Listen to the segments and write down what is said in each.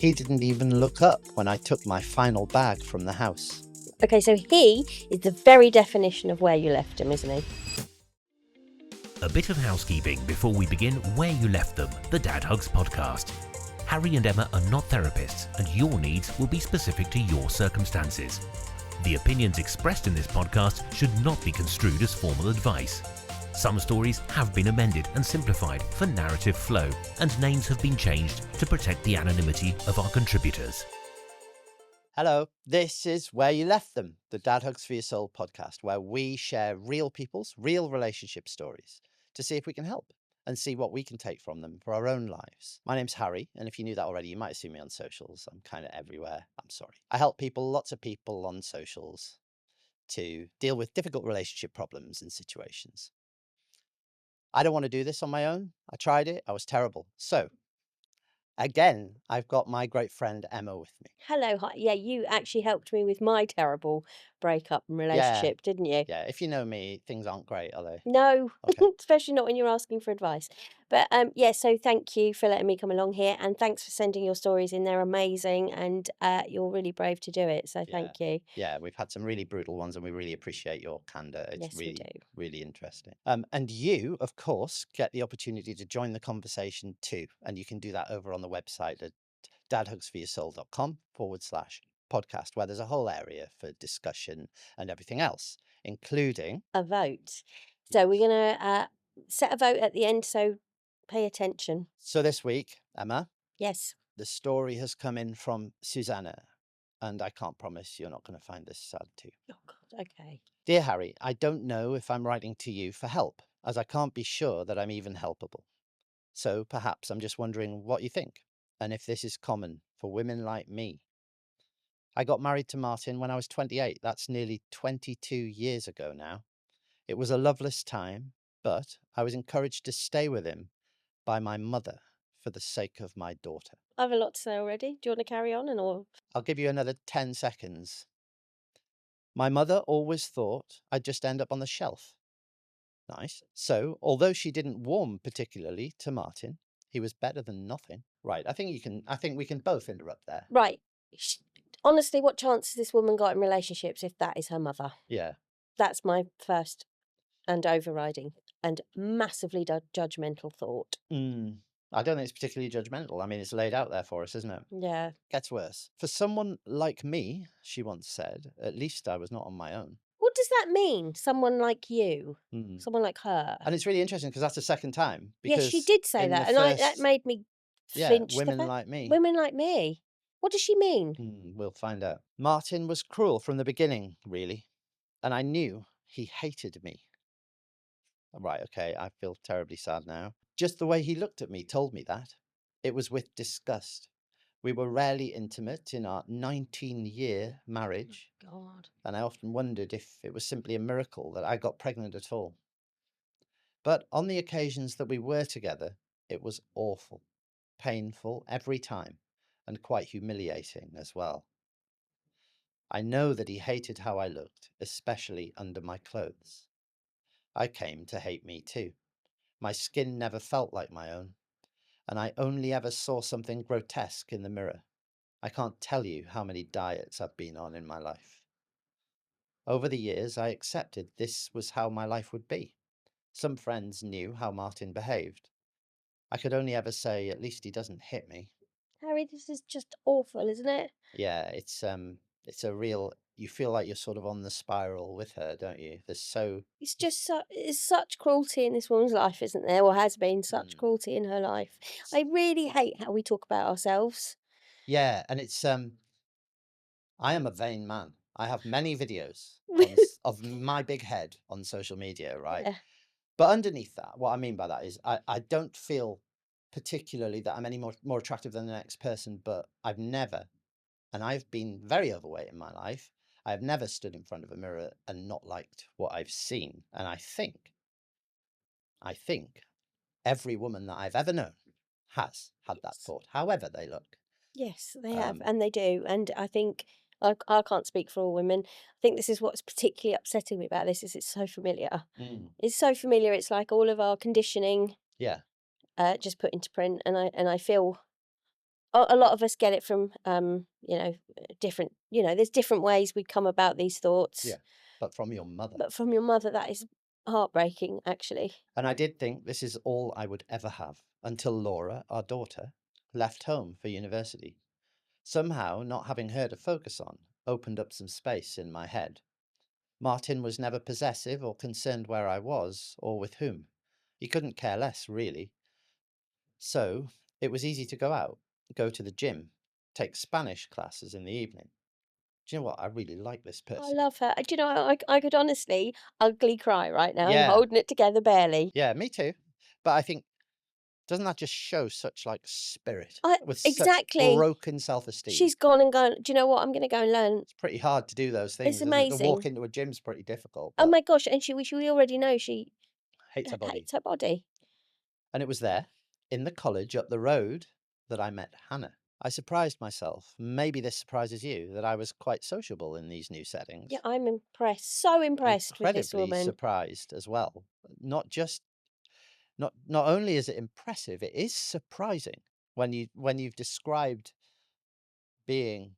He didn't even look up when I took my final bag from the house. Okay, so he is the very definition of where you left him, isn't he? A bit of housekeeping before we begin Where You Left Them, the Dad Hugs podcast. Harry and Emma are not therapists, and your needs will be specific to your circumstances. The opinions expressed in this podcast should not be construed as formal advice. Some stories have been amended and simplified for narrative flow, and names have been changed to protect the anonymity of our contributors. Hello, this is Where You Left Them, the Dad Hugs for Your Soul podcast, where we share real people's real relationship stories to see if we can help and see what we can take from them for our own lives. My name's Harry, and if you knew that already, you might have seen me on socials. I'm kind of everywhere. I'm sorry. I help people, lots of people on socials, to deal with difficult relationship problems and situations. I don't want to do this on my own. I tried it. I was terrible. So, again, I've got my great friend Emma with me. Hello, hi. Yeah, you actually helped me with my terrible breakup and relationship, didn't you? Yeah, if you know me, things aren't great, are they? No, Okay. especially not when you're asking for advice. But yeah, so thank you for letting me come along here, and thanks for sending your stories in. They're amazing, and you're really brave to do it. So thank you. Yeah, we've had some really brutal ones, and we really appreciate your candor. It's Yes, we really, do. really interesting. And you, of course, get the opportunity to join the conversation too, and you can do that over on the website at dadhugsforyoursoul.com/podcast, where there's a whole area for discussion and everything else, including A vote. So we're gonna set a vote at the end. So pay attention. So this week, Emma, Yes. the story has come in from Susanne, and I can't promise you're not going to find this sad too. Oh God. Okay. Dear Harry, I don't know if I'm writing to you for help, as I can't be sure that I'm even helpable. So perhaps I'm just wondering what you think, and if this is common for women like me. I got married to Martin when I was 28. That's nearly 22 years ago now. It was a loveless time, but I was encouraged to stay with him by my mother for the sake of my daughter. I have a lot to say already. Do you want to carry on or? I'll give you another 10 seconds. My mother always thought I'd just end up on the shelf. Nice. So, although she didn't warm particularly to Martin, he was better than nothing. Right. I think we can both interrupt there. Right. Honestly, what chance has this woman got in relationships if that is her mother? Yeah. That's my first and overriding and massively judgmental thought. I don't think it's particularly judgmental. I mean, it's laid out there for us, isn't it? Yeah. Gets worse. For someone like me, she once said, at least I was not on my own. What does that mean? Someone like you? Mm. Someone like her? And it's really interesting because that's the second time. Yes, she did say that, and that made me flinch. Women like me. Women like me. What does she mean? We'll find out. Martin was cruel from the beginning, really, and I knew he hated me. Right, okay, I feel terribly sad now. Just the way he looked at me told me that. It was with disgust. We were rarely intimate in our 19-year marriage, God. and I often wondered if it was simply a miracle that I got pregnant at all. But on the occasions that we were together, it was awful, painful every time, and quite humiliating as well. I know that he hated how I looked, especially under my clothes. I came to hate me too. My skin never felt like my own, and I only ever saw something grotesque in the mirror. I can't tell you how many diets I've been on in my life. Over the years, I accepted this was how my life would be. Some friends knew how Martin behaved. I could only ever say, at least he doesn't hit me. Harry, this is just awful, isn't it? Yeah, it's a real, you feel like you're sort of on the spiral with her, don't you? It's just it's such cruelty in this woman's life, isn't there? Or has been such cruelty in her life. I really hate how we talk about ourselves. Yeah, and it's I am a vain man. I have many videos of my big head on social media, right? Yeah. But underneath that, what I mean by that is I don't feel particularly that I'm any more attractive than the next person, but I've never, and I've been very overweight in my life, I've never stood in front of a mirror and not liked what I've seen. And I think every woman that I've ever known has had that thought, however they look. Yes, they have, and they do. And I think I can't speak for all women. I think this is what's particularly upsetting me about this is it's so familiar. It's so familiar. It's like all of our conditioning, Yeah, just put into print, and I feel a lot of us get it from, different, there's different ways we come about these thoughts. Yeah, but from your mother. But from your mother, that is heartbreaking, actually. And I did think this is all I would ever have until Laura, our daughter, left home for university. Somehow, not having her to focus on opened up some space in my head. Martin was never possessive or concerned where I was or with whom. He couldn't care less, really. So it was easy to go out, go to the gym, take Spanish classes in the evening. Do you know what? I really like this I person. love her. Do you know, I could honestly ugly cry right now. I'm Yeah. holding it together barely. Yeah, me too. But I think, doesn't that just show such like spirit with Exactly. such broken self-esteem? She's gone and gone, do you know what? I'm going to go and learn. It's pretty hard to do those things, It's isn't it? To walk amazing. into a gym's pretty difficult. Oh But my gosh. And we already know she hates her body. hates her body. And it was there, in the college up the road, that I met Hannah. I surprised myself, maybe this surprises you, that I was quite sociable in these new settings. Yeah, I'm impressed. So impressed with this Incredibly woman. surprised as well. Not only is it impressive, it is surprising when you've described being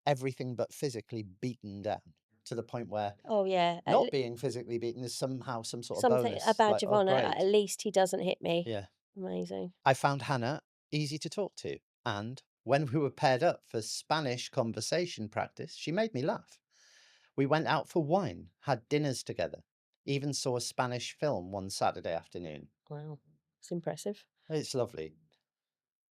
everything but physically beaten down to the point where Oh yeah, not being physically beaten is somehow some sort of something, bonus. a badge Like, of oh, honor. great. At least he doesn't hit me. Yeah. Amazing. I found Hannah easy to talk to, and when we were paired up for Spanish conversation practice, she made me laugh. We went out for wine, had dinners together, even saw a Spanish film one Saturday afternoon. Wow, it's impressive. It's lovely.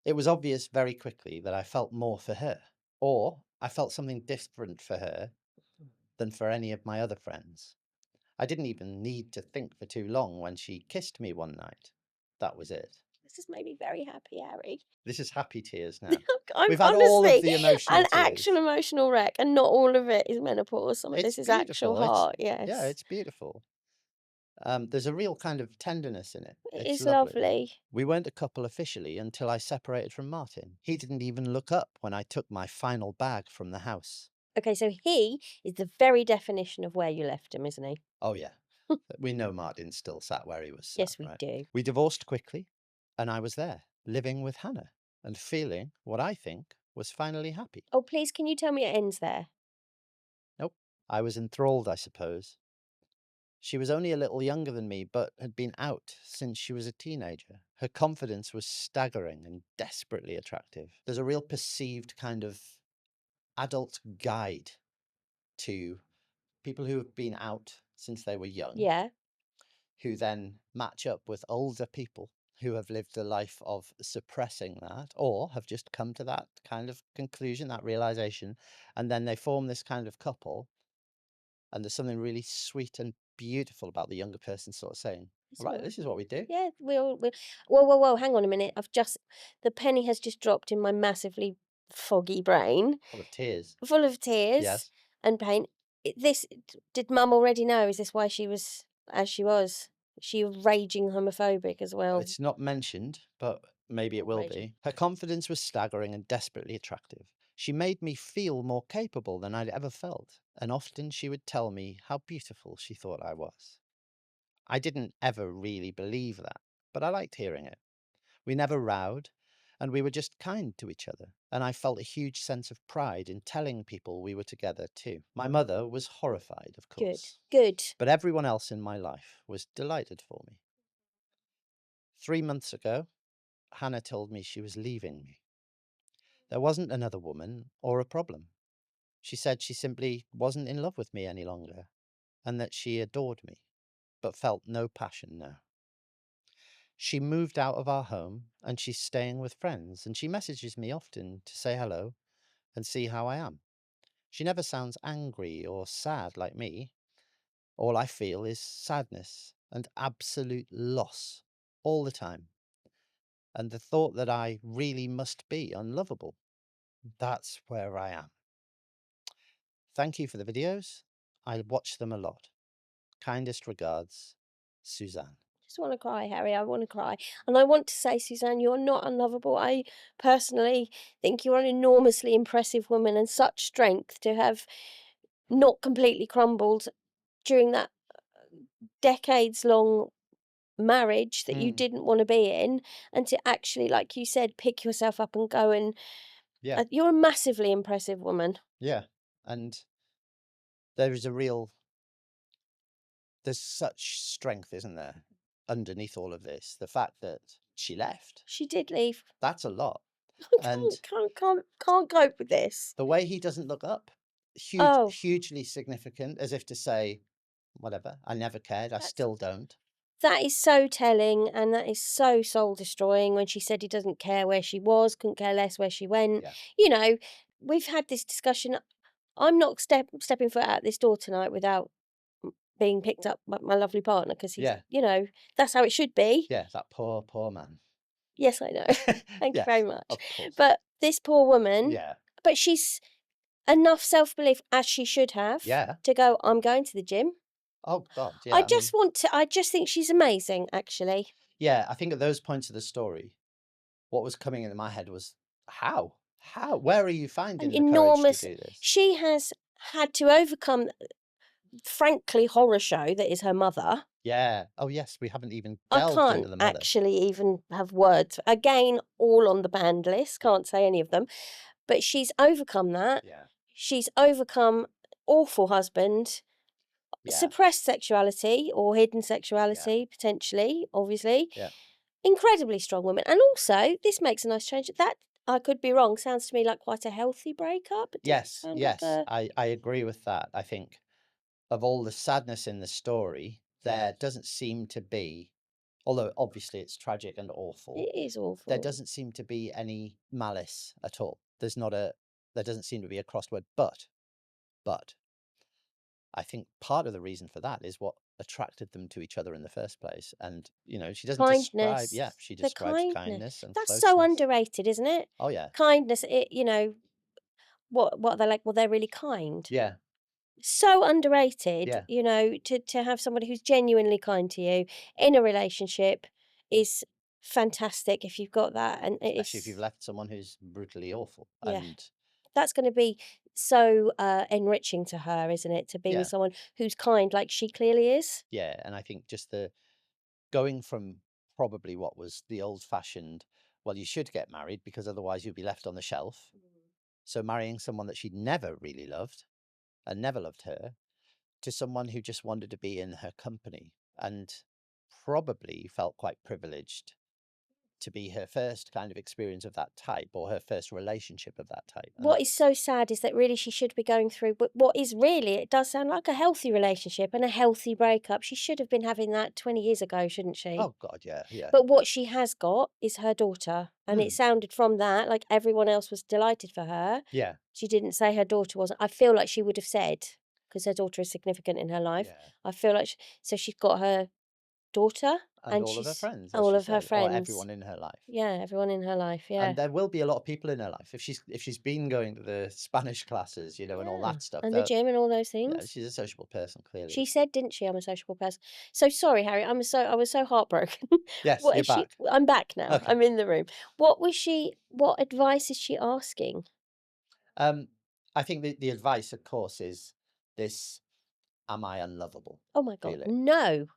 It was obvious very quickly that I felt more for her, or I felt something different for her than for any of my other friends. I didn't even need to think for too long when she kissed me one night. That was it. This has made me very happy, Harry. This is happy tears now. I'm We've had honestly all of the emotional an tears. actual emotional wreck, and not all of it is menopause. Some of It's this is beautiful. actual heart. Yes. Yeah, it's beautiful. There's a real kind of tenderness in it. It It's is lovely. lovely. We weren't a couple officially until I separated from Martin. He didn't even look up when I took my final bag from the house. Okay, so he is the very definition of where you left him, isn't he? Oh, yeah. We know Martin still sat where he was sat, Yes, we right? do. We divorced quickly, and I was there, living with Hannah, and feeling what I think was finally happy. Oh, please, can you tell me it ends there? Nope. I was enthralled, I suppose. She was only a little younger than me, but had been out since she was a teenager. Her confidence was staggering and desperately attractive. There's a real perceived kind of adult guide to people who have been out since they were young. Yeah. Who then match up with older people who have lived a life of suppressing that, or have just come to that kind of conclusion, that realization, and then they form this kind of couple. And there's something really sweet and beautiful about the younger person sort of saying, right, this is what we do. Yeah, whoa, hang on a minute. The penny has just dropped in my massively foggy brain. Full of tears. Full of tears. Yes. And pain. Did Mum already know? Is this why she was as she was? Is she raging homophobic as well? It's not mentioned, but maybe it will be. Her confidence was staggering and desperately attractive. She made me feel more capable than I'd ever felt, and often she would tell me how beautiful she thought I was. I didn't ever really believe that, but I liked hearing it. We never rowed, and we were just kind to each other, and I felt a huge sense of pride in telling people we were together too. My mother was horrified, of course. Good. But everyone else in my life was delighted for me. 3 months ago, Hannah told me she was leaving me. There wasn't another woman or a problem. She said she simply wasn't in love with me any longer, and that she adored me, but felt no passion now. She moved out of our home, and she's staying with friends, and she messages me often to say hello and see how I am. She never sounds angry or sad like me. All I feel is sadness and absolute loss all the time. And the thought that I really must be unlovable. That's where I am. Thank you for the videos. I watch them a lot. Kindest regards, Susanne. I just want to cry, Harry. I want to cry. And I want to say, Susanne, you're not unlovable. I personally think you're an enormously impressive woman, and such strength to have not completely crumbled during that decades-long marriage that you didn't want to be in, and to actually, like you said, pick yourself up and go. And Yeah. you're a massively impressive woman. Yeah. And there is there's such strength, isn't there, underneath all of this? The fact that she left, She did leave. that's a lot. I And can't cope with this. the way he doesn't look up, Oh, hugely significant, as if to say, whatever, I never cared, I that's still don't. that is so telling, and that is so soul destroying. When she said he doesn't care where she was, couldn't care less where she went. Yeah. You know, we've had this discussion. I'm not stepping foot out this door tonight without being picked up by my lovely partner, because he's, Yeah. that's how it should be. Yeah, that poor man. Yes, I know. Thank you very Yes, much. of course. But this poor woman, Yeah. but she's enough self-belief, as she should have, Yeah. to go, I'm going to the gym. Oh God, I yeah. just want to, I just think she's amazing, actually. Yeah, I think at those points of the story, what was coming into my head was, how? Where are you An finding the courage to enormous, do this? she has had to overcome, frankly, horror show that is her mother. Yeah. Oh yes, we haven't even I delved can't into the mother. actually even have words. Again, all on the banned list, can't say any of them. But she's overcome that. Yeah. She's overcome awful husband, Yeah. suppressed sexuality or hidden sexuality, potentially, obviously. Yeah. Incredibly strong woman. And also, this makes a nice change. That, I could be wrong, sounds to me like quite a healthy breakup. It doesn't Yes, sound like yes. a... I agree with that. I think of all the sadness in the story, there doesn't seem to be, although obviously it's tragic and awful, It is there awful. doesn't seem to be any malice at all. There doesn't seem to be a crossword, but I think part of the reason for that is what attracted them to each other in the first place. And, she doesn't describe, Kindness. she The describes kindness. kindness and That's so closeness. underrated, isn't it? Oh, yeah. Kindness, what they're like, well, they're really kind. Yeah. So underrated, Yeah. to have somebody who's genuinely kind to you in a relationship is fantastic if you've got that. And Especially if you've it's, left someone who's brutally awful. yeah, And that's going to be so enriching to her, isn't it? To be with yeah, someone who's kind, like she clearly is. yeah. And I think just the going from probably what was the old fashioned, well, you should get married because otherwise you'll be left on the shelf. So marrying someone that she'd never really loved and never loved her, to someone who just wanted to be in her company and probably felt quite privileged to be her first kind of experience of that type, or her first relationship of that type. And What is so sad is that really she should be going through, but what is really, it does sound like a healthy relationship and a healthy breakup. She should have been having that 20 years ago, shouldn't she? oh God, yeah, yeah. But what she has got is her daughter. And it Hmm. sounded from that like everyone else was delighted for her. Yeah, She didn't say her daughter wasn't. I feel like she would have said, because her daughter is significant in her life. yeah. I feel like, so she's got her daughter And and all of her she's friends, as all she of her said, or friends. everyone in her life. Yeah, everyone in her life. Yeah. And there will be a lot of people in her life if she's been going to the Spanish classes, and all Yeah. that stuff. And the gym and all those Yeah, things. she's a sociable person, clearly. She said, didn't she, I'm a sociable person. So sorry, Harry. I was so heartbroken. Yes, What you're is she? back. I'm back now. Okay. I'm in the room. What advice is she asking? I think the advice, of course, is this: am I unlovable? Oh my God. Feeling. No.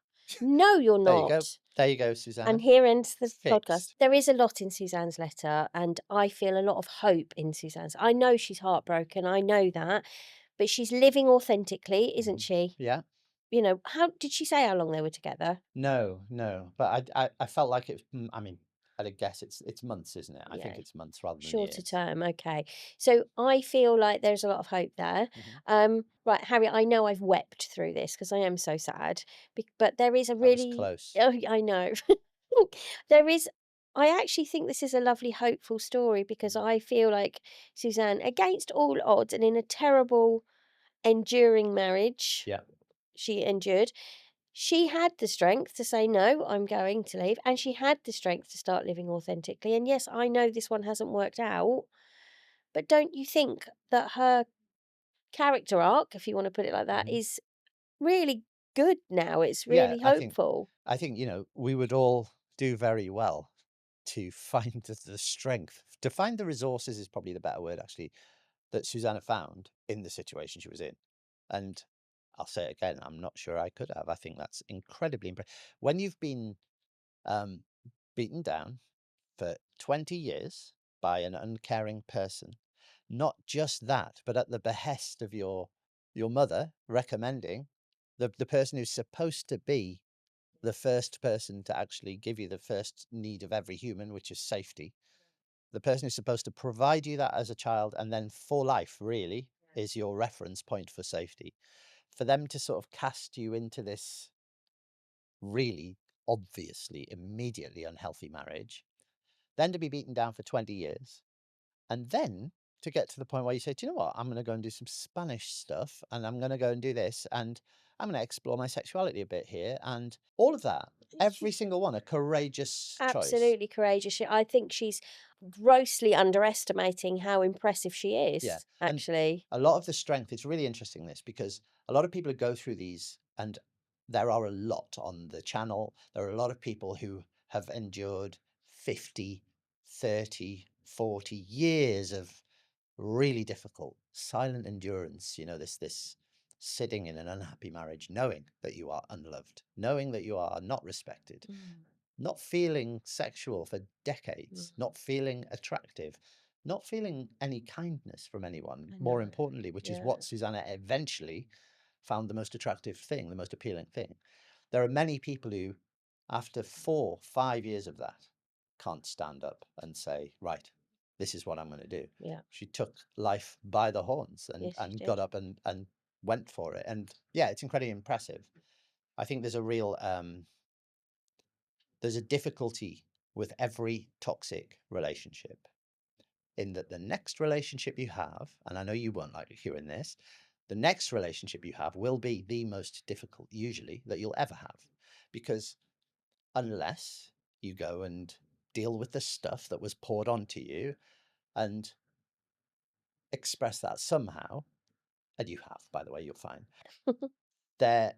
No, you're There you go. not. There you go, Susanne. And here ends the podcast. Fixed. There is a lot in Suzanne's letter, and I feel a lot of hope in Suzanne's. I know she's heartbroken. I know that. But she's living authentically, isn't she? Yeah. How did she say how long they were together? No, but I felt like it. I mean, I'd guess it's months, isn't it? I think Yeah. it's months rather than Shorter years. term, okay. So I feel like there's a lot of hope there. Right, Harry, I know I've wept through this because I am so sad. But there is a That was really... close. Oh, I know. There is... I actually think this is a lovely, hopeful story because I feel like Suzanne, against all odds and in a terrible, enduring marriage Yeah. she endured, she had the strength to say, no, I'm going to leave. And she had the strength to start living authentically. And yes, I know this one hasn't worked out. But don't you think that her character arc, if you want to put it like that, Mhm. is really good now? It's Yeah, really hopeful. I think we would all do very well to find the strength, to find the resources is probably the better word, actually, that Susanna found in the situation she was in. And I'll say it again, I'm not sure I could have. I think that's incredibly impressive. When you've been um, beaten down for 20 years by an uncaring person, not just that, but at the behest of your mother recommending the person who's supposed to be the first person to actually give you the first need of every human, which is safety. The person who's supposed to provide you that as a child and then for life really is your reference point for safety. For them to sort of cast you into this really obviously immediately unhealthy marriage, then to be beaten down for 20 years, and then to get to the point where you say, do you know what? I'm going to go and do some Spanish stuff and I'm going to go and do this and I'm going to explore my sexuality a bit here. And all of that, every single one, a courageous choice. Absolutely courageous. I think she's grossly underestimating how impressive she Yeah. is, And actually. a lot of the strength, it's really interesting this because a lot of people who go through these, and there are a lot on the channel, there are a lot of people who have endured 50, 30, 40 years of really difficult silent endurance, this sitting in an unhappy marriage, knowing that you are unloved, knowing that you are not respected, Mm, not feeling sexual for decades, mm, not feeling attractive, not feeling any kindness from anyone, I more know. importantly, which is Yeah. what Susanna eventually found the most attractive thing, the most appealing thing. There are many people who, after 4, 5 years of that, can't stand up and say, right, this is what I'm going to do. Yeah. She took life by the horns and, Yes, she and got did. up and went for it. And yeah, it's incredibly impressive. I think there's a real there's a difficulty with every toxic relationship in that the next relationship you have, and I know you won't like hearing this, the next relationship you have will be the most difficult, usually, that you'll ever have. Because unless you go and deal with the stuff that was poured onto you and express that somehow, and you have, by the way, you're fine, there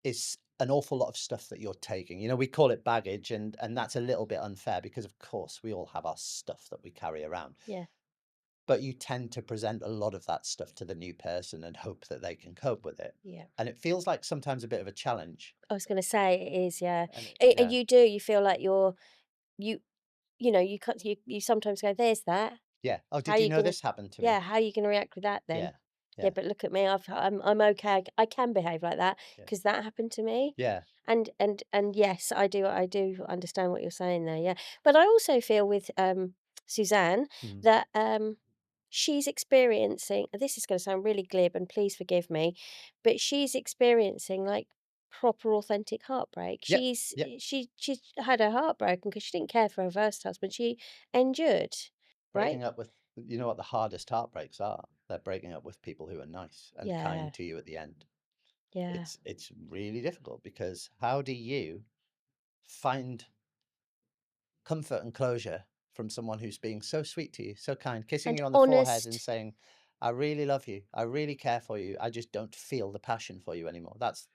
is an awful lot of stuff that you're taking. We call it baggage, and that's a little bit unfair because, of course, we all have our stuff that we carry around. Yeah. But you tend to present a lot of that stuff to the new person and hope that they can cope with it. Yeah. And it feels like sometimes a bit of a challenge. I was going to say it is, yeah. And And yeah, you feel like you, you sometimes go, there's that. yeah. Oh, How did are you you know gonna this happened to me? Yeah, how are you gonna react with that then? Yeah, Yeah, yeah, but look at me, I'm okay. I can behave like that yeah, because that happened to me. yeah. And yes, I do understand what you're saying there, yeah. But I also feel with Suzanne Mhm. that she's experiencing, this is gonna sound really glib and please forgive me, but she's experiencing like proper authentic heartbreak. Yep, yep. She's had her heart broken because she didn't care for her first husband. She endured, right? Breaking up with, you know what the hardest heartbreaks are? They're breaking up with people who are nice and Yeah, kind to you at the end. yeah. It's really difficult because how do you find comfort and closure from someone who's being so sweet to you, so kind, kissing And you on the forehead and honest, saying, I really love you, I really care for you, I just don't feel the passion for you anymore. That's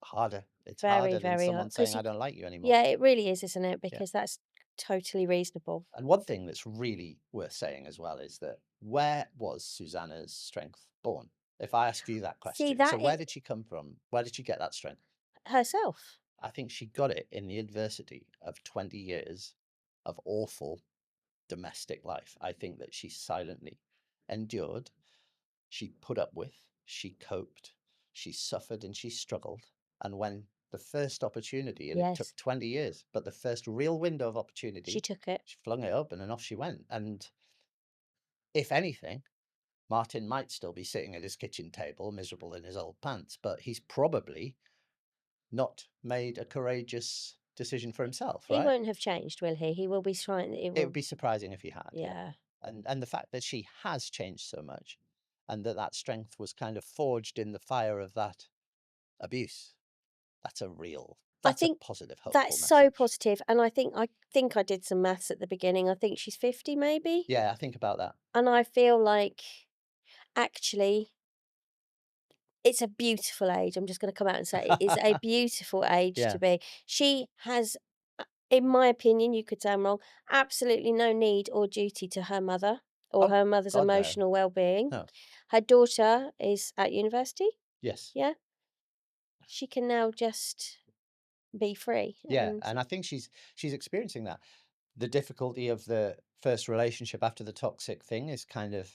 harder. It's very, harder than very someone hard. saying Because I don't like you anymore. yeah, it really is, isn't it? Yeah. Because that's totally reasonable. And one thing that's really worth saying as well is that where was Susanna's strength born? If I ask you that See, question, so that where it did she come from? Where did she get that strength? herself. I think she got it in the adversity of 20 years of awful domestic life. I think that she silently endured, she put up with, she coped, she suffered and she struggled. And when the first opportunity, and it took Yes, 20 years, but the first real window of she opportunity, took it. she flung it open and off she went. And if anything, Martin might still be sitting at his kitchen table, miserable in his old pants, but he's probably not made a courageous decision for himself, He right? won't have changed, will he? He will be trying. It It would will. be surprising if he had, yeah. Yeah. And the fact that she has changed so much and that strength was kind of forged in the fire of that abuse, I that's a think positive, hopeful that's so message. positive, and I think I did some maths at the beginning. I think she's 50, maybe, Yeah, I think about that. and I feel like actually it's a beautiful age. I'm just going to come out and say it is a beautiful age to Yeah. be. She has, in my opinion, you could say I'm wrong, absolutely no need or duty to her mother or Oh, her mother's God, no. emotional well-being. No. Her daughter is at university. Yes. Yeah. she can now just be free. Yeah, And and I think she's experiencing that. The difficulty of the first relationship after the toxic thing is kind of,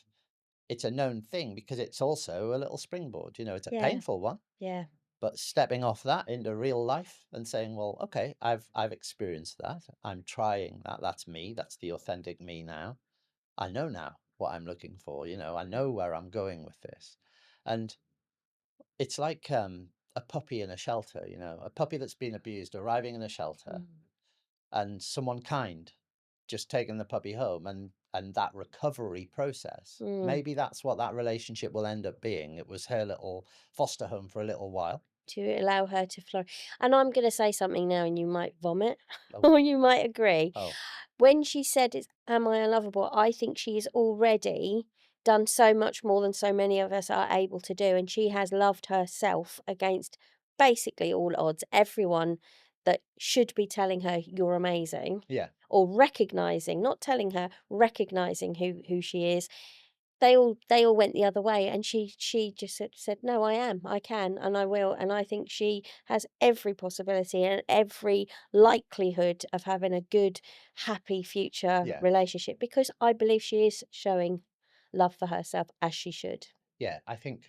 it's a known thing because it's also a little springboard, it's a yeah, painful one, yeah. but stepping off that into real life and saying, well, okay, I've experienced that. I'm trying that. That's me. That's the authentic me now. I know now what I'm looking for, I know where I'm going with this. And it's like a puppy in a shelter, a puppy that's been abused arriving in a shelter, Mm. and someone kind just taking the puppy home, and that recovery process, Mm. maybe that's what that relationship will end up being. It was her little foster home for a little while. To allow her to flourish. And I'm going to say something now, and you might vomit, Oh, or you might agree. oh, When she said, Am I unlovable? I think she has already done so much more than so many of us are able to do. And she has loved herself against basically all odds. Everyone that should be telling her, You're amazing, yeah, or recognizing, not telling her, recognizing who she is, they all went the other way, and she just said, "No, I can, and I will," and I think she has every possibility and every likelihood of having a good, happy future yeah, relationship, because I believe she is showing love for herself as she should. yeah. I think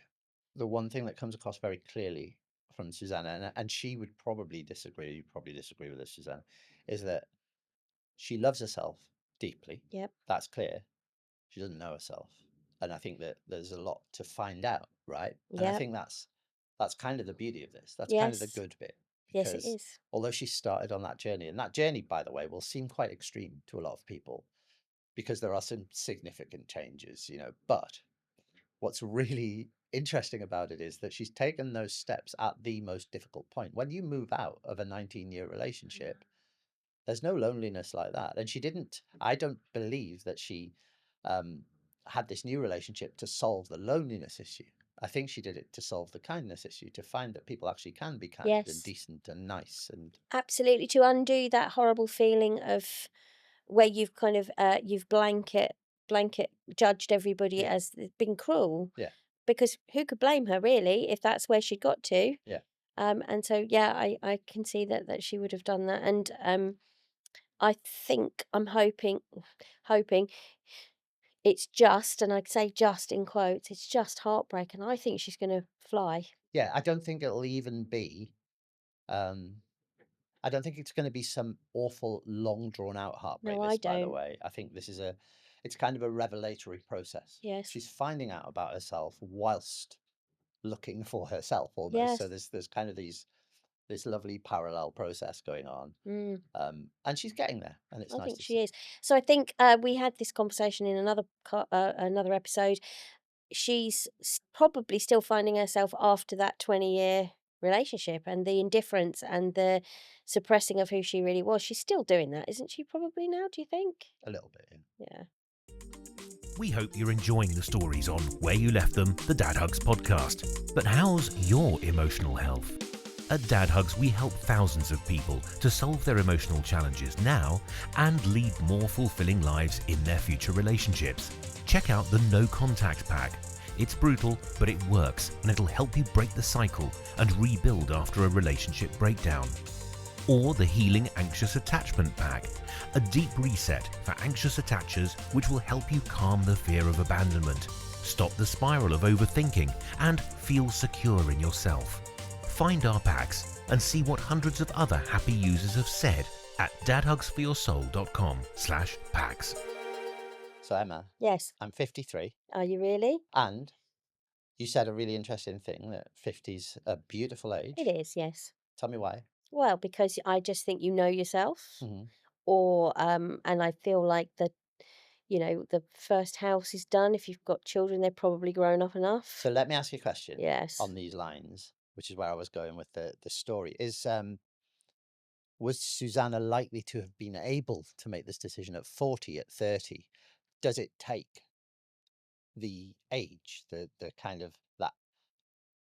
the one thing that comes across very clearly from Susanna, and she would probably disagree, you probably disagree with this, Susanna, is that she loves herself deeply. Yep. That's clear. She doesn't know herself. And I think that there's a lot to find out, right? And I Yep. think that's kind of the beauty of this. That's kind of the Yes. good bit, Yes, it because is. although she started on that journey, and that journey, by the way, will seem quite extreme to a lot of people because there are some significant changes, but what's really interesting about it is that she's taken those steps at the most difficult point. When you move out of a 19-year relationship, there's no loneliness like that. And I don't believe that she um, had this new relationship to solve the loneliness issue. I think she did it to solve the kindness issue, to find that people actually can be kind and Yes. decent and nice. And Absolutely, to undo that horrible feeling of where you've kind of you've blanket judged everybody yeah, as being cruel, yeah, because who could blame her really if that's where she got to. yeah, And so yeah, I can see that she would have done that. And I think I'm hoping it's just, and I'd say just in quotes, it's just heartbreak, and I think she's going to fly. yeah. I don't think it'll even be. Um, I don't think it's going to be some awful, long, drawn out heartbreak. No, I This, by the don't. way, I think it's kind of a revelatory process. Yes. She's finding out about herself whilst looking for herself, almost. So Yes. there's kind of this lovely parallel process going on, Mm. and she's getting there, and it's I nice think to she see. is. So I think we had this conversation in another episode. She's probably still finding herself after that 20-year relationship, and the indifference and the suppressing of who she really was. She's still doing that, isn't she? Probably now. Do you think? A little bit. Yeah. Yeah. We hope you're enjoying the stories on Where You Left Them, the Dad Hugs podcast. But how's your emotional health? At Dad Hugs, we help thousands of people to solve their emotional challenges now and lead more fulfilling lives in their future relationships. Check out the No Contact Pack. It's brutal, but it works, and it'll help you break the cycle and rebuild after a relationship breakdown. Or the Healing Anxious Attachment Pack, a deep reset for anxious attachers which will help you calm the fear of abandonment, stop the spiral of overthinking, and feel secure in yourself. Find our packs and see what hundreds of other happy users have said at dadhugsforyoursoul.com/packs. So Emma, Yes. I'm 53, Are you really? and you said a really interesting thing that 50's a beautiful It age. is. Yes. Tell me why. Well, because I just think you know yourself, Hmm. or and I feel like the first house is done. If you've got children, they're probably grown up enough. So let me ask you a question Yes. on these lines, which is where I was going with the story. Was Susanna likely to have been able to make this decision at 40, at 30? Does it take the age, the kind of that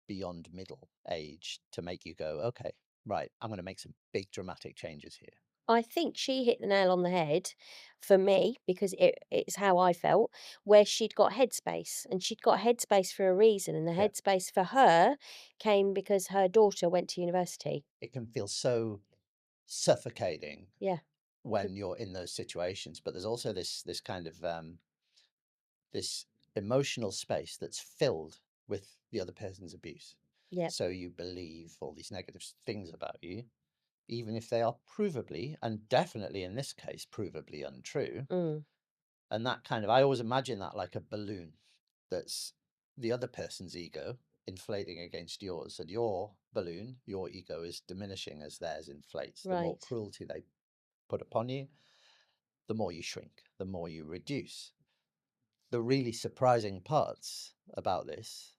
beyond middle age, to make you go, okay, right, I'm going to make some big dramatic changes here? I think she hit the nail on the head for me because it's how I felt, where she'd got headspace and she'd got headspace for a reason. And the Yeah. headspace for her came because her daughter went to university. It can feel so suffocating Yeah. c- when you're in those situations, but there's also this kind of this emotional space that's filled with the other person's abuse. Yeah. So you believe all these negative things about you, even if they are provably, and definitely in this case, provably untrue. Mm, And that kind of, I always imagine that like a balloon that's the other person's ego inflating against yours, and your balloon, your ego is diminishing as theirs inflates. The more right. cruelty they put upon you, the more you shrink, the more you reduce. The really surprising parts about this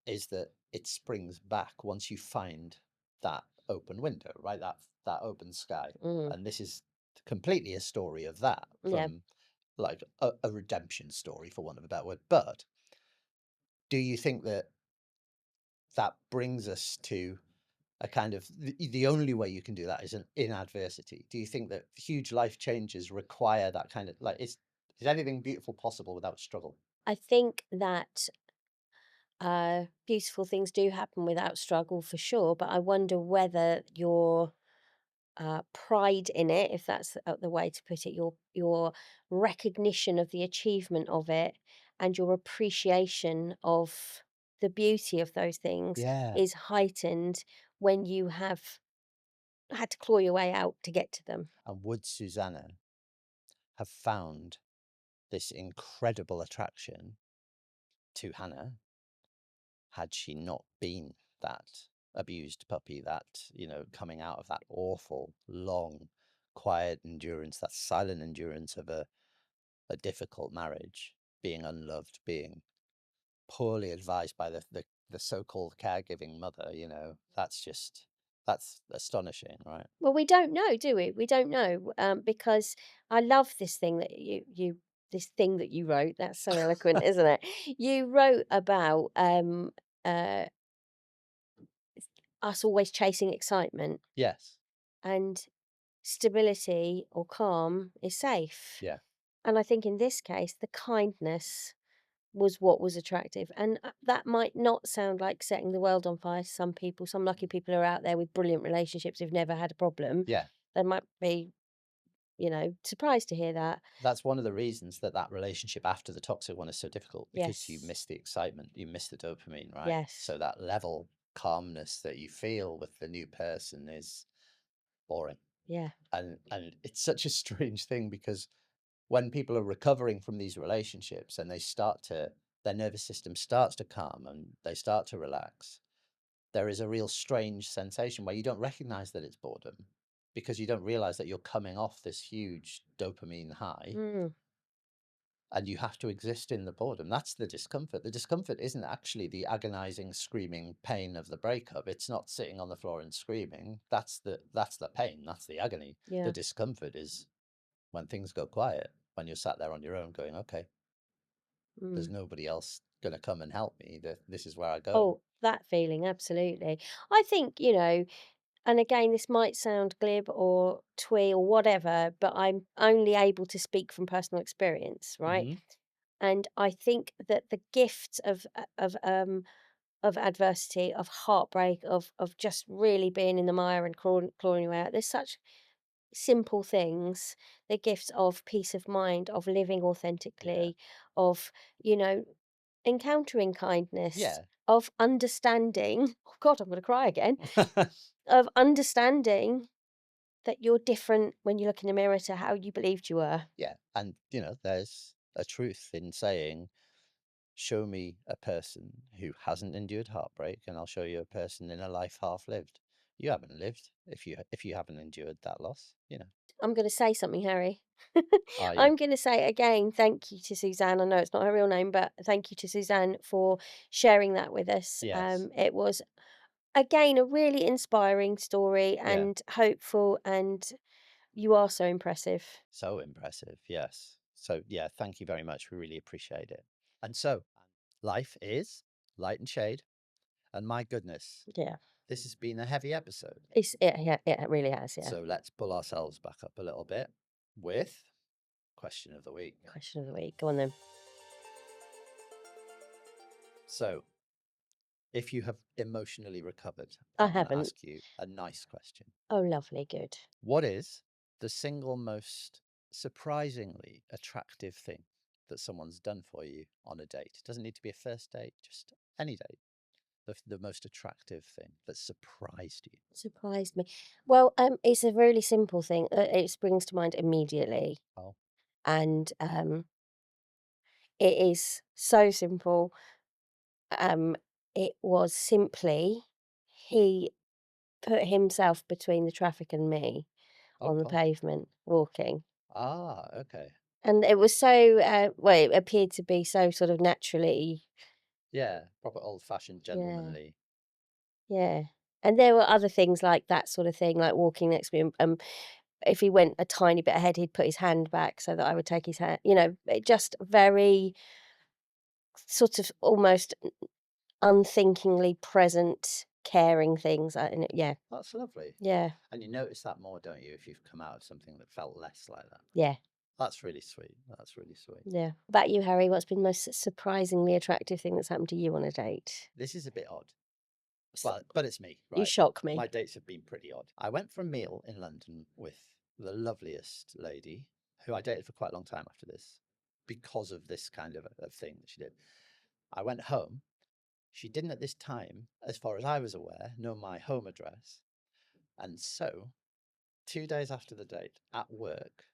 is that it springs back once you find that open window, right? That open sky. Mm, And this is completely a story of that, yeah. from like a redemption story, for want of a better word. But do you think that that brings us to a kind of the only way you can do that is in adversity? Do you think that huge life changes require that kind of like is anything beautiful possible without struggle? I think that beautiful things do happen without struggle for sure, but I wonder whether your pride in it, if that's the way to put it, your recognition of the achievement of it, and your appreciation of the beauty of those things Yeah. is heightened when you have had to claw your way out to get to them. And would Susanna have found this incredible attraction to Hannah had she not been that abused puppy, that, coming out of that awful, long, quiet endurance, that silent endurance of a difficult marriage, being unloved, being poorly advised by the so-called caregiving mother, that's astonishing, right? Well, we don't know, do we? We don't know, because I love this thing that this thing that you wrote. That's so eloquent, isn't it? You wrote about uh, us always chasing excitement, Yes. and stability or calm is safe. Yeah. And I think in this case, the kindness was what was attractive. And that might not sound like setting the world on fire to some people. Some lucky people are out there with brilliant relationships who've never had a problem. Yeah. They might be, surprised to hear that. That's one of the reasons that that relationship after the toxic one is so difficult, because you Yes. miss the excitement, you miss the dopamine, right? Yes. So that level calmness that you feel with the new person is boring. Yeah. And it's such a strange thing, because when people are recovering from these relationships and their nervous system starts to calm and they start to relax, there is a real strange sensation where you don't recognize that it's boredom, because you don't realize that you're coming off this huge dopamine high, Mm, and you have to exist in the boredom. That's the discomfort. The discomfort isn't actually the agonizing, screaming pain of the breakup. It's not sitting on the floor and screaming. That's the pain. That's the agony. The yeah. discomfort is when things go quiet, when you're sat there on your own going, okay, there's Mm. nobody else going to come and help me. This is where I go. Oh, that feeling, absolutely. I think, and again, this might sound glib or twee or whatever, but I'm only able to speak from personal experience, right? Hmm. And I think that the gift of adversity, of heartbreak, of just really being in the mire and clawing your way out. There's such simple things. The gifts of peace of mind, of living Yeah. authentically, of you know encountering kindness, Yeah. of understanding. Oh God, I'm going to cry again. Of understanding that you're different when you look in the mirror to how you believed you were. Yeah. And, there's a truth in saying, show me a person who hasn't endured heartbreak, and I'll show you a person in a life half lived. You haven't lived if you haven't endured that loss. I'm going to say something, Harry. Are you? I'm going to say again, thank you to Suzanne. I know it's not her real name, but thank you to Suzanne for sharing that with us. Yes. It was, again, a really inspiring story Yeah. and hopeful, and you are so impressive. So impressive. Yes. So yeah, thank you very much. We really appreciate it. And so life is light and shade. And my goodness, Yeah. This has been a heavy episode. It really has, yeah. So let's pull ourselves back up a little bit with question of the week. Question of the week. Go on then. So, if you have emotionally recovered, I I'm going to haven't. ask you a nice question. Oh, lovely, good. What is the single most surprisingly attractive thing that someone's done for you on a date? It doesn't need to be a first date, just any date. The most attractive thing that surprised you. Surprised me. Well, it's a really simple thing. It springs to mind immediately, Oh, and it is so simple. It was simply he put himself between the traffic and me oh on the gosh. pavement walking. Ah, okay. And it was so, well, it appeared to be so sort of naturally, Yeah, proper old-fashioned gentlemanly. yeah. And there were other things like that sort of thing, like walking next to me. If he went a tiny bit ahead, he'd put his hand back so that I would take his hand. It just very sort of almost unthinkingly present, caring things. Yeah, That's lovely. yeah, And you notice that more, don't you, if you've come out of something that felt less like that? yeah, That's really sweet. That's really sweet. yeah. What about you, Harry? What's been the most surprisingly attractive thing that's happened to you on a date? This is a bit odd. S- Well, but it's me, You right? shock me. My dates have been pretty odd. I went for a meal in London with the loveliest lady who I dated for quite a long time after this because of this kind of a thing that she did. I went home. She didn't at this time, as far as I was aware, know my home address. And so 2 days after the date at work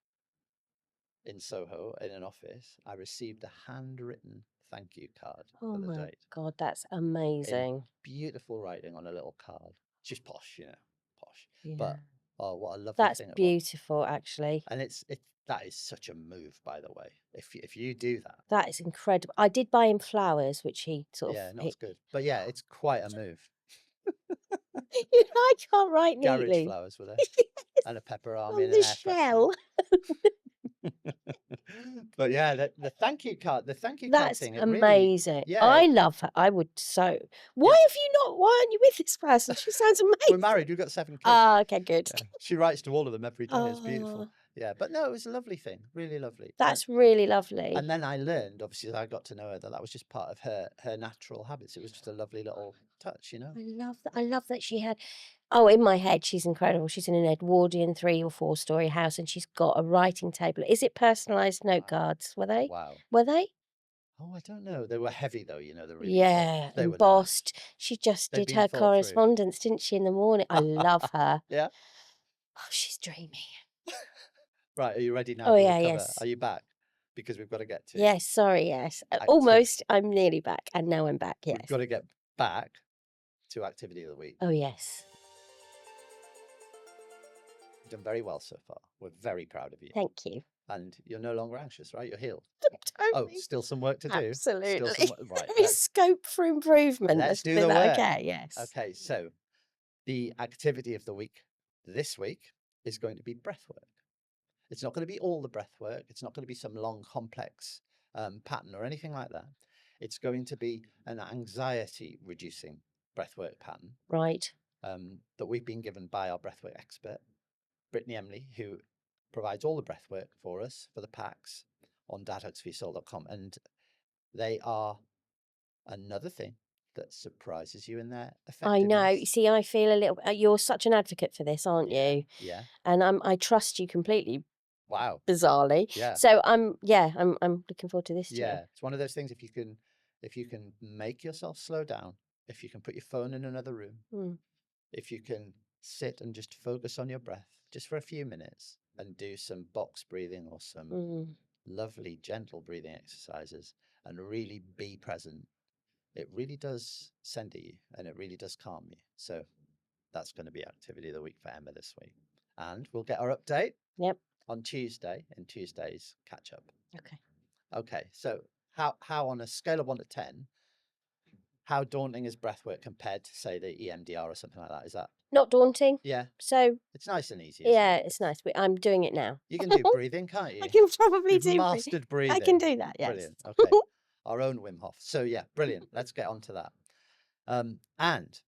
in Soho in an office, I received a handwritten thank you card Oh for the my date God, that's in amazing. beautiful writing on a little card. She's posh, posh. Yeah. But oh, what a lovely That's thing it was. beautiful, actually. And that is such a move, by the way. If you do that, That is incredible. I did buy him flowers, which he sort of. yeah, not as good. But yeah, it's quite a move. I can't write Garage neatly. flowers were there, Yes, and a pepper army on and an the air shell. But yeah, the thank you card That's thing, it really, amazing. yeah, I love her. I would so. Why yeah. have you not? Why aren't you with this person? She sounds amazing. We're married. We've got 7 kids. Ah, okay, good. Yeah. She writes to all of them every day. It's Oh, beautiful. Yeah, but no, it was a lovely thing, really lovely. that's really lovely. And then I learned, obviously, as I got to know her, that was just part of her natural habits. It was just a lovely little touch, I love that. I love that she had. Oh, in my head, she's incredible. She's in an Edwardian 3 or 4-story house, and she's got a writing table. Is it personalised note Wow. cards? Were they? Wow. Were they? Oh, I don't know. They were heavy though, they're really Yeah, they were nice. embossed. She just They've did been her thought through. correspondence, didn't she, in the morning? I love her. Yeah. Oh, she's dreamy. Right, are you ready now Oh, to yeah, recover? yes. Are you back? Because we've got to get to Yes, sorry, yes. Active- Almost. I'm nearly back, and now I'm back, yes. We've got to get back to activity of the week. Oh, yes. You've done very well so far. We're very proud of you. Thank you. And you're no longer anxious, right? You're healed. Totally. Oh, still some work to do. Absolutely. Still some, right. There is scope for improvement. Let's do put the that- work. Okay, yes. Okay, so the activity of the week this week is going to be breath work. It's not going to be all the breath work. It's not going to be some long, complex pattern or anything like that. It's going to be an anxiety-reducing breathwork pattern Right. that we've been given by our breathwork expert, Brittany Emily, who provides all the breathwork for us for the packs on dadhugsforyoursoul.com. And they are another thing that surprises you in their I know. You effectiveness. see, I feel a little. You're such an advocate for this, aren't Yeah, you? yeah. And I trust you completely, Wow. bizarrely. Yeah. So I'm looking forward to this. Yeah. It's one of those things, if you can make yourself slow down, if you can put your phone in another room, Mm. if you can sit and just focus on your breath just for a few minutes and do some box breathing or some lovely gentle breathing exercises and really be present, it really does center you and it really does calm you. So that's going to be activity of the week for Emma this week. And we'll get our update Yep. on Tuesday in Tuesday's catch up. Okay. Okay, so how on a scale of 1 to 10, how daunting is breathwork compared to, say, the EMDR or something like that? Is that? Not daunting. Yeah, So it's nice and easy. Isn't yeah, it? it's nice. I'm doing it now. You can do breathing, can't you? I can probably You've do. mastered breathing. I can do that. Yes. Brilliant. Okay, our own Wim Hof. So yeah, brilliant. Let's get on to that. And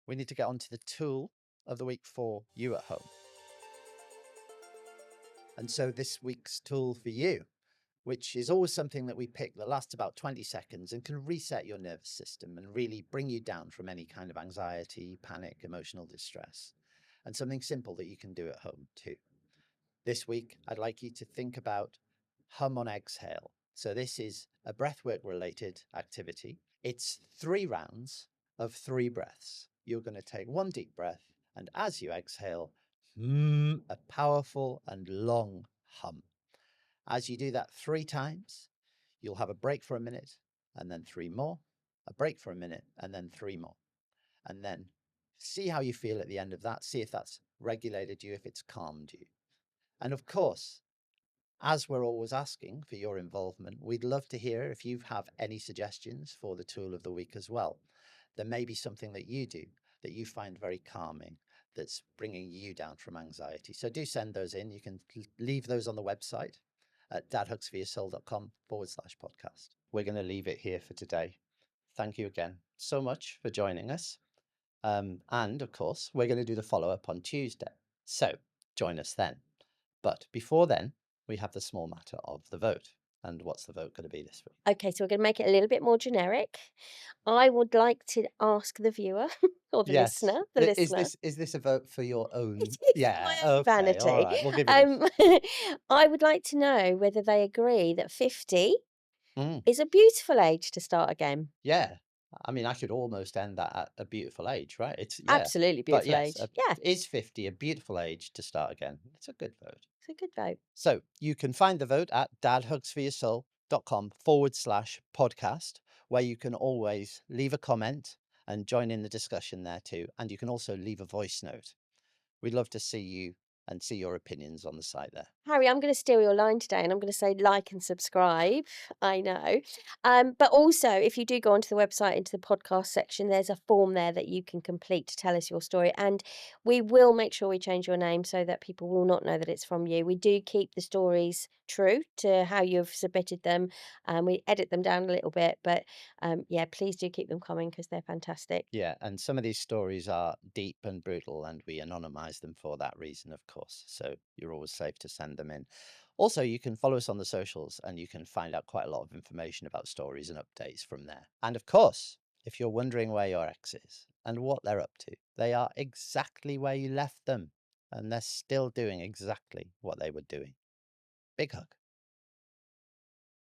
we need to get on to the tool of the week for you at home. And so this week's tool for you, which is always something that we pick that lasts about 20 seconds and can reset your nervous system and really bring you down from any kind of anxiety, panic, emotional distress, and something simple that you can do at home too. This week, I'd like you to think about hum on exhale. So this is a breathwork related activity. It's 3 rounds of 3 breaths. You're going to take 1 deep breath, and as you exhale, a powerful and long hum. As you do that 3 times, you'll have a break for a minute, and then 3 more, a break for a minute, and then 3 more. And then see how you feel at the end of that. See if that's regulated you, if it's calmed you. And of course, as we're always asking for your involvement, we'd love to hear if you have any suggestions for the tool of the week as well. There may be something that you do that you find very calming, that's bringing you down from anxiety. So do send those in. You can leave those on the website at dadhugsforyoursoul.com/podcast. We're going to leave it here for today. Thank you again so much for joining us. And of course, we're going to do the follow-up on Tuesday. So join us then. But before then, we have the small matter of the vote. And what's the vote going to be this week? Okay, so we're going to make it a little bit more generic. I would like to ask the viewer or the Yes. listener, Is this a vote for your own? It is for Yeah. my own Okay. All vanity. right. We'll give you this. I would like to know whether they agree that 50 Mm, is a beautiful age to start again. yeah. I mean, I could almost end that at a beautiful age, right? Yeah. Absolutely But beautiful yes, age. Yeah, is 50 a beautiful age to start again? It's a good vote. it's a good vote. So you can find the vote at dadhugsforyoursoul.com/podcast, where you can always leave a comment and join in the discussion there too. And you can also leave a voice note. We'd love to see you and see your opinions on the site there. Harry, I'm going to steal your line today and I'm going to say like and subscribe. I know. But also, if you do go onto the website, into the podcast section, there's a form there that you can complete to tell us your story. And we will make sure we change your name so that people will not know that it's from you. We do keep the stories true to how you've submitted them. We edit them down a little bit. But yeah, please do keep them coming because they're fantastic. Yeah, and some of these stories are deep and brutal, and we anonymize them for that reason, of course. So you're always safe to send them in. Also, you can follow us on the socials and you can find out quite a lot of information about stories and updates from there. And of course, if you're wondering where your ex is and what they're up to, they are exactly where you left them, and they're still doing exactly what they were doing. Big hug.